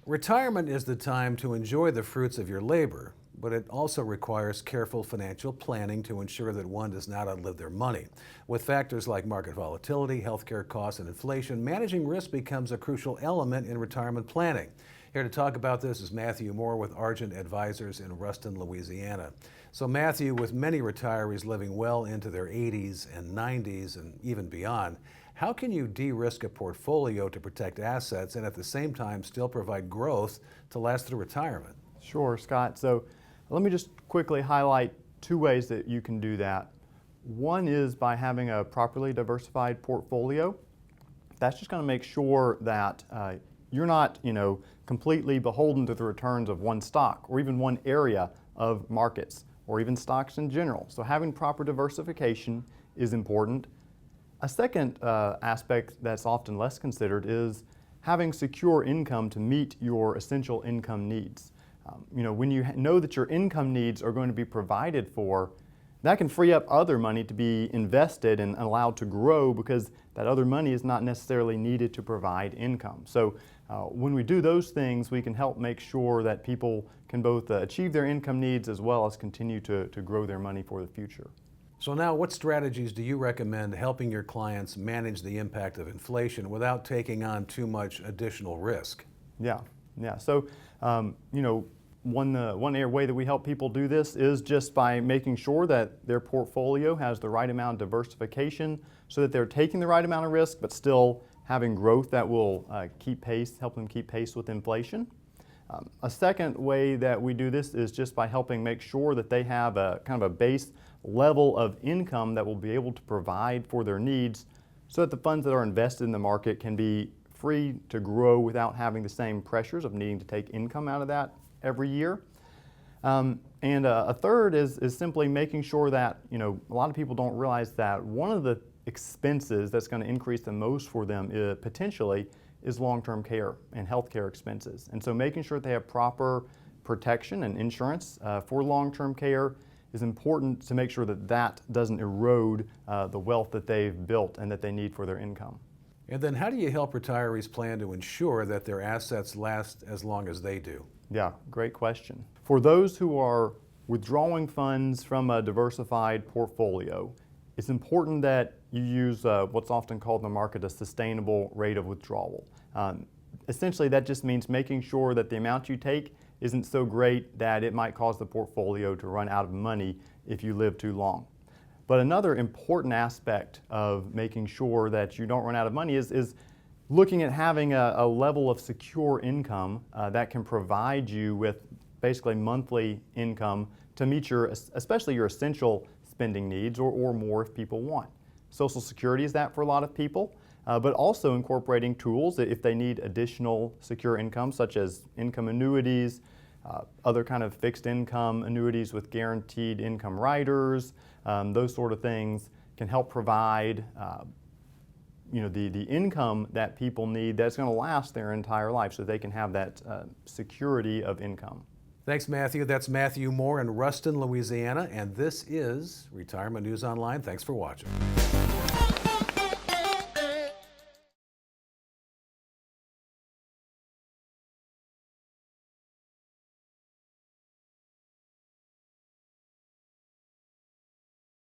Retirement is the time to enjoy the fruits of your labor, but it also requires careful financial planning to ensure that one does not outlive their money. With factors like market volatility, healthcare costs, and inflation, managing risk becomes a crucial element in retirement planning. Here to talk about this is Matthew Moore with Argent Advisors in Ruston, Louisiana. So Matthew, with many retirees living well into their 80s and 90s and even beyond, how can you de-risk a portfolio to protect assets and at the same time still provide growth to last through retirement? Sure, Scott. So let me just quickly highlight two ways that you can do that. One is by having a properly diversified portfolio. That's just going to make sure that you're not, completely beholden to the returns of one stock or even one area of markets or even stocks in general. So having proper diversification is important. A second aspect that's often less considered is having secure income to meet your essential income needs. When you know that your income needs are going to be provided for, that can free up other money to be invested and allowed to grow because that other money is not necessarily needed to provide income. So when we do those things, we can help make sure that people can both achieve their income needs as well as continue to grow their money for the future. So now, what strategies do you recommend helping your clients manage the impact of inflation without taking on too much additional risk? Yeah. So, one way that we help people do this is just by making sure that their portfolio has the right amount of diversification so that they're taking the right amount of risk but still having growth that will help them keep pace with inflation. A second way that we do this is just by helping make sure that they have a kind of a base level of income that will be able to provide for their needs so that the funds that are invested in the market can be free to grow without having the same pressures of needing to take income out of that every year. And a third is simply making sure that, a lot of people don't realize that one of the expenses that's going to increase the most for them potentially is long-term care and healthcare expenses. And so making sure that they have proper protection and insurance for long-term care is important to make sure that that doesn't erode the wealth that they've built and that they need for their income. And then how do you help retirees plan to ensure that their assets last as long as they do? Yeah, great question. For those who are withdrawing funds from a diversified portfolio, it's important that you use what's often called in the market a sustainable rate of withdrawal. Essentially, that just means making sure that the amount you take isn't so great that it might cause the portfolio to run out of money if you live too long. But another important aspect of making sure that you don't run out of money is looking at having a level of secure income that can provide you with basically monthly income to meet especially your essential spending needs or more if people want. Social Security is that for a lot of people, but also incorporating tools that if they need additional secure income, such as income annuities, other kind of fixed income annuities with guaranteed income riders, those sort of things can help provide the income that people need that's going to last their entire life so they can have that security of income. Thanks, Matthew. That's Matthew Moore in Ruston, Louisiana, and this is Retirement News Online. Thanks for watching.